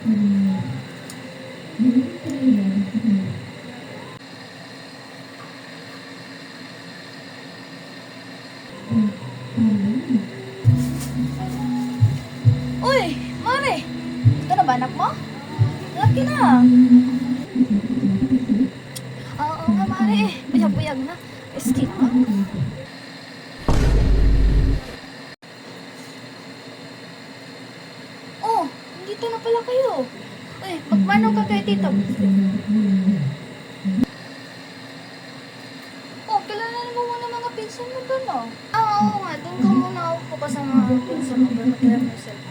Uy, Mare! Ito na ba anak mo? Laki na. Oo nga, Mare. Buyag-buyag na. Skin mo. Oh, dito na pala kayo. Uy, magmano ka kay tita? Oh, kilala mo muna mga pinsan mo doon, oh. Oo nga, doon ka muna upo ka sa mga pinsan mo doon. Kaya mo sila.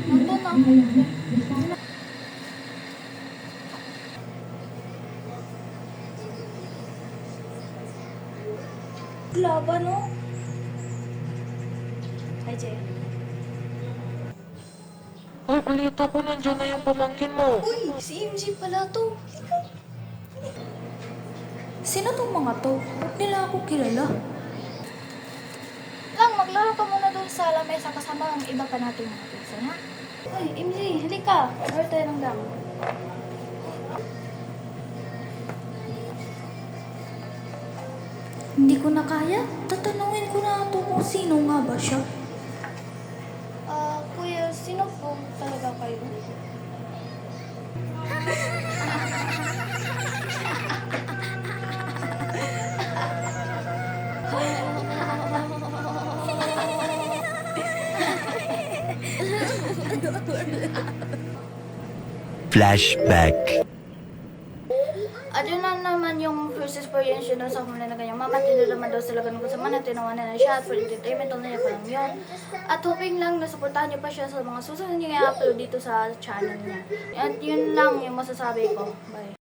Nandun na. Laban, no? Ay, Jay. Ay, balita ko nandiyan na yung pamangkin mo. Uy, si MJ pala to. Sino tong mga to? Ba't nila ako kilala? Lang, maglaro ka muna doon sa lamesa kasama ang iba pa natin mga pinsan, ha? Uy, MJ, halika. Laro tayo ng damo. Hindi ko na kaya. Tatanungin ko na ito kung sino nga ba siya. Kuya, sino po talaga kayo? Flashback. At yun na naman yung first experience yun sa kumula na ganyan. Mama, naman daw sila ganun kasama na tinawanan na siya at for entertainment na niya pa lang yun. At hoping lang na supportahan niyo pa siya sa mga susunod niya i-upload dito sa channel niya. At yun lang yung masasabi ko. Bye.